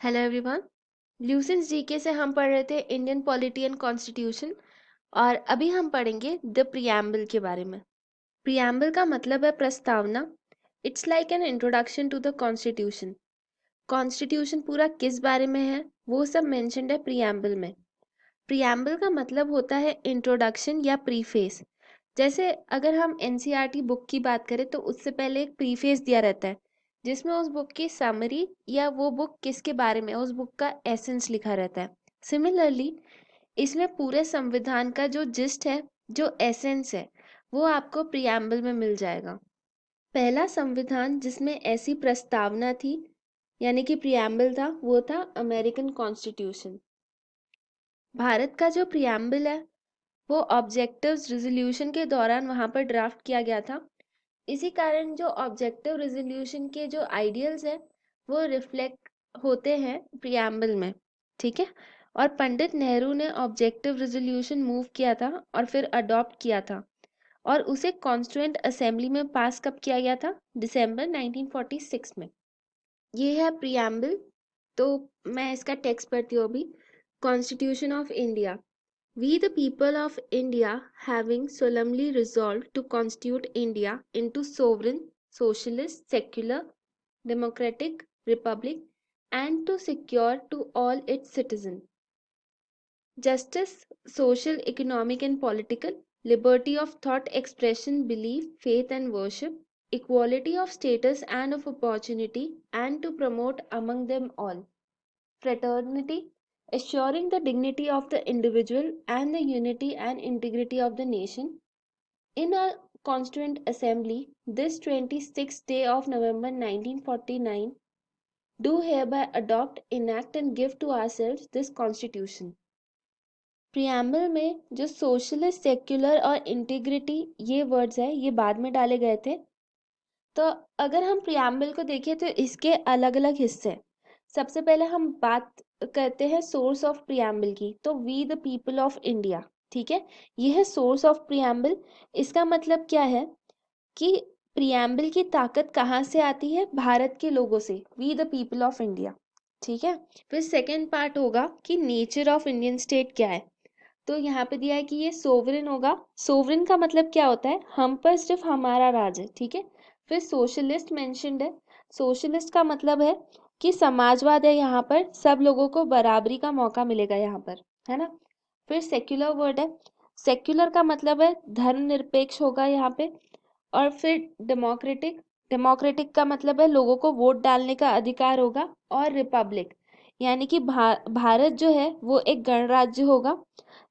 Hello everyone. ल्यूसेंस GK से हम पढ़ रहे थे इंडियन पॉलिटी एंड कॉन्स्टिट्यूशन और अभी हम पढ़ेंगे द प्रियम्बल के बारे में। प्रियम्बल का मतलब है प्रस्तावना। It's like an introduction to the constitution. Constitution पूरा किस बारे में है वो सब मेंशन्ड है प्रियम्बल में। प्रियम्बल का मतलब होता है इंट्रोडक्शन या प्रीफेस। जैसे अगर हम एनसीईआरटी बुक की बात करें तो उससे पहले एक प्रीफेस दिया रहता है जिसमें उस बुक की समरी या वो बुक किसके बारे में है उस बुक का एसेंस लिखा रहता है। सिमिलरली इसमें पूरे संविधान का जो जिस्ट है, जो एसेंस है, वो आपको प्रियम्बल में मिल जाएगा। पहला संविधान जिसमें ऐसी प्रस्तावना थी यानी कि प्रियम्बल था वो था अमेरिकन कॉन्स्टिट्यूशन। भारत का जो प्रियम्बल है वो ऑब्जेक्टिव्स रिजोल्यूशन के दौरान वहाँ पर ड्राफ्ट किया गया था। इसी कारण जो ऑब्जेक्टिव रिजोल्यूशन के जो आइडियल्स हैं वो रिफ्लेक्ट होते हैं प्रियम्बल में। ठीक है। और पंडित नेहरू ने ऑब्जेक्टिव रिजोल्यूशन मूव किया था और फिर अडॉप्ट किया था और उसे कॉन्स्टिट्यूएंट असेंबली में पास कब किया गया था? दिसंबर 1946 में। ये है प्रियम्बल। तो मैं इसका टेक्स्ट पढ़ती हूँ अभी। Constitution of India. We the people of India having solemnly resolved to constitute India into sovereign, socialist, secular, democratic republic and to secure to all its citizens justice, social, economic and political, liberty of thought, expression, belief, faith and worship, equality of status and of opportunity and to promote among them all fraternity, assuring the dignity of the individual and the unity and integrity of the nation. In a Constituent Assembly, this 26th day of November 1949, do hereby adopt, enact and give to ourselves this Constitution. Preamble में जो socialist, secular और integrity ये words है ये बाद में डाले गए थे। तो अगर हम प्रियम्बल को देखें तो इसके अलग अलग हिस्से हैं। सबसे पहले हम बात करते हैं सोर्स ऑफ प्रियम्बल की। तो we the people of India, ठीक है, ये है सोर्स ऑफ प्रियम्बल। इसका मतलब क्या है कि प्रियम्बल की ताकत कहाँ से आती है? भारत के लोगों से, we the people of India. ठीक है। फिर सेकेंड पार्ट होगा कि नेचर ऑफ इंडियन स्टेट क्या है। तो यहाँ पे दिया है कि ये सोवरेन होगा। सोवरेन का मतलब क्या होता है? हम पर सिर्फ हमारा राज है। ठीक है। फिर सोशलिस्ट मेंशन्ड है। सोशलिस्ट का मतलब है कि समाजवाद है, यहाँ पर सब लोगों को बराबरी का मौका मिलेगा यहाँ पर, है ना। फिर सेक्युलर वर्ड है। सेक्युलर का मतलब है धर्मनिरपेक्ष होगा यहाँ पे। और फिर डेमोक्रेटिक। डेमोक्रेटिक का मतलब है लोगों को वोट डालने का अधिकार होगा। और रिपब्लिक यानी कि भारत जो है वो एक गणराज्य होगा।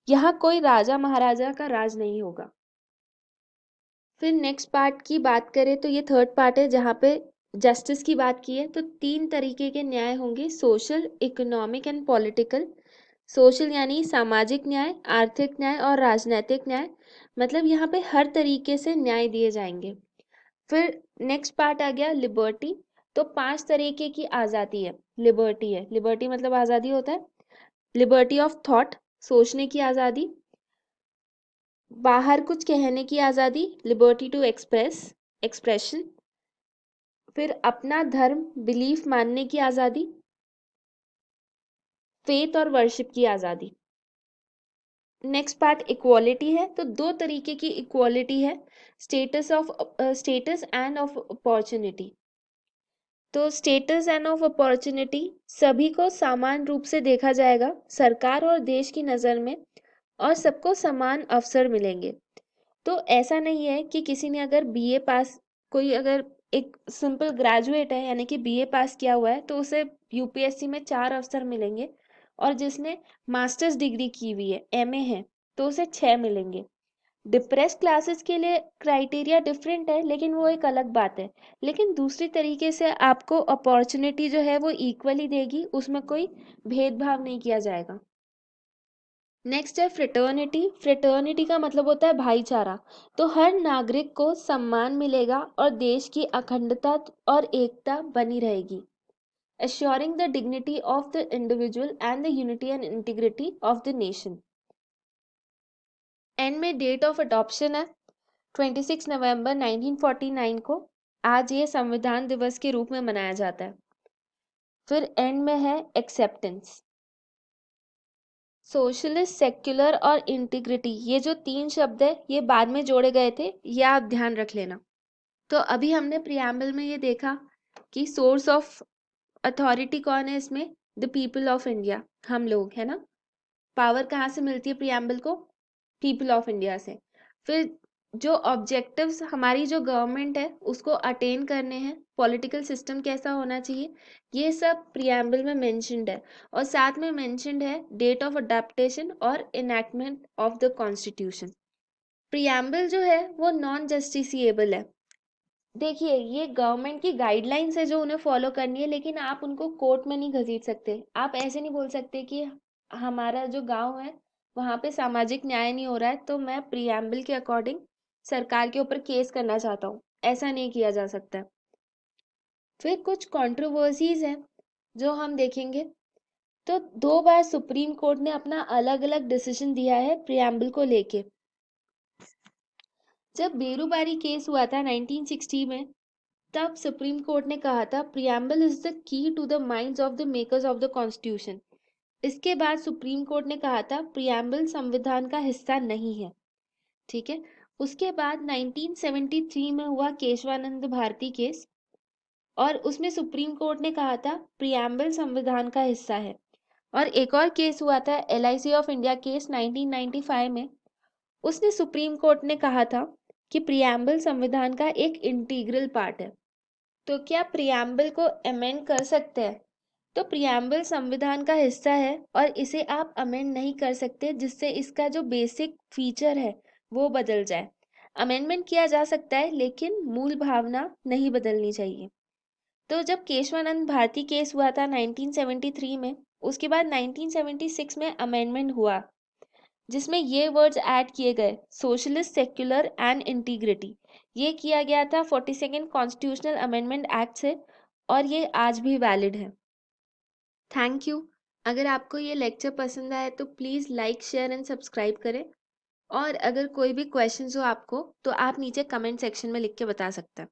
यहाँ कोई राजा महाराजा का राज नहीं होगा। फिर नेक्स्ट पार्ट की बात करें तो ये थर्ड पार्ट है जहाँ पे जस्टिस की बात की है। तो तीन तरीके के न्याय होंगे, social, economic and political. Social यानी सामाजिक न्याय, आर्थिक न्याय और राजनैतिक न्याय। मतलब यहाँ पे हर तरीके से न्याय दिए जाएंगे। फिर नेक्स्ट पार्ट आ गया लिबर्टी। तो 5 तरीके की आज़ादी है। लिबर्टी है, लिबर्टी मतलब आज़ादी होता है। लिबर्टी ऑफ थॉट, सोचने की आज़ादी। बाहर कुछ कहने की आज़ादी, लिबर्टी टू एक्सप्रेशन। फिर अपना धर्म, बिलीफ मानने की आज़ादी। फेथ और वर्शिप की आज़ादी। नेक्स्ट पार्ट इक्वालिटी है। तो 2 तरीके की इक्वालिटी है, स्टेटस एंड ऑफ अपॉर्चुनिटी। तो स्टेटस एंड ऑफ अपॉर्चुनिटी, सभी को समान रूप से देखा जाएगा सरकार और देश की नज़र में और सबको समान अवसर मिलेंगे। तो ऐसा नहीं है कि किसी ने अगर बीए पास, कोई अगर एक सिंपल ग्रेजुएट है यानी कि बीए पास किया हुआ है तो उसे यूपीएससी में 4 अवसर मिलेंगे। और जिसने मास्टर्स डिग्री की हुई है, एमए है, तो उसे 6 मिलेंगे। डिप्रेस क्लासेस के लिए क्राइटेरिया डिफरेंट है लेकिन वो एक अलग बात है। लेकिन दूसरी तरीके से आपको अपॉर्चुनिटी जो है वो इक्वली देगी, उसमें कोई भेदभाव नहीं किया जाएगा। नेक्स्ट है फ्रेटर्निटी। फ्रेटर्निटी का मतलब होता है भाईचारा। तो हर नागरिक को सम्मान मिलेगा और देश की अखंडता और एकता बनी रहेगी। assuring the dignity of the individual and the unity and integrity of the nation। And में डेट ऑफ अडॉप्शन है 26 नवंबर 1949 को। आज ये संविधान दिवस के रूप में मनाया जाता है। फिर एंड में है एक्सेप्टेंस। सोशलिस्ट, सेक्युलर और इंटीग्रिटी, ये जो 3 शब्द है ये बाद में जोड़े गए थे, ये आप ध्यान रख लेना। तो अभी हमने प्रियम्बल में ये देखा कि सोर्स ऑफ अथॉरिटी कौन है इसमें, द पीपल ऑफ इंडिया, हम लोग, है ना। पावर कहाँ से मिलती है प्रियम्बल को, पीपल ऑफ इंडिया से। फिर जो ऑब्जेक्टिव्स हमारी जो गवर्नमेंट है उसको अटेन करने हैं, पॉलिटिकल सिस्टम कैसा होना चाहिए, ये सब प्रियम्बल में मेंशन्ड है। और साथ में मेंशन्ड है डेट ऑफ अडेप्टेशन और enactment of the constitution. Preamble जो है वो नॉन जस्टिसिएबल है। देखिए, ये गवर्नमेंट की गाइडलाइंस है जो उन्हें फॉलो करनी है, लेकिन आप उनको कोर्ट में नहीं घसीट सकते। आप ऐसे नहीं बोल सकते कि हमारा जो गांव है वहाँ पे सामाजिक न्याय नहीं हो रहा है, तो मैं प्रियम्बल के अकॉर्डिंग सरकार के ऊपर केस करना चाहता हूँ, ऐसा नहीं किया जा सकता। फिर कुछ कंट्रोवर्सीज हैं जो हम देखेंगे। तो 2 बार सुप्रीम कोर्ट ने अपना अलग अलग डिसीजन दिया है प्रियम्बल को लेके। जब बेरूबारी केस हुआ था 1960 में, तब सुप्रीम कोर्ट ने कहा था preamble is the key to the minds of the makers of the constitution. इसके बाद सुप्रीम कोर्ट ने कहा था प्रियम्बल संविधान का हिस्सा नहीं है। ठीक है। उसके बाद 1973 में हुआ केशवानंद भारती केस, और उसमें सुप्रीम कोर्ट ने कहा था प्रियम्बल संविधान का हिस्सा है। और एक और केस हुआ था LIC ऑफ इंडिया केस 1995 में, उसने सुप्रीम कोर्ट ने कहा था कि प्रियम्बल संविधान का एक इंटीग्रल पार्ट है। तो क्या प्रियम्बल को अमेंड कर सकते हैं? तो प्रियम्बल संविधान का हिस्सा है और इसे आप अमेंड नहीं कर सकते जिससे इसका जो बेसिक फीचर है वो बदल जाए। अमेंडमेंट किया जा सकता है लेकिन मूल भावना नहीं बदलनी चाहिए। तो जब केशवानंद भारती केस हुआ था 1973 में, उसके बाद 1976 में अमेंडमेंट हुआ जिसमें ये वर्ड्स ऐड किए गए, सोशलिस्ट, सेक्युलर एंड इंटीग्रिटी। ये किया गया था 42nd कॉन्स्टिट्यूशनल अमेंडमेंट एक्ट से, और ये आज भी वैलिड है। Thank you. अगर आपको ये लेक्चर पसंद आए तो please like, share and subscribe करें। और अगर कोई भी क्वेश्चंस हो आपको तो आप नीचे कमेंट सेक्शन में लिख के बता सकते हैं।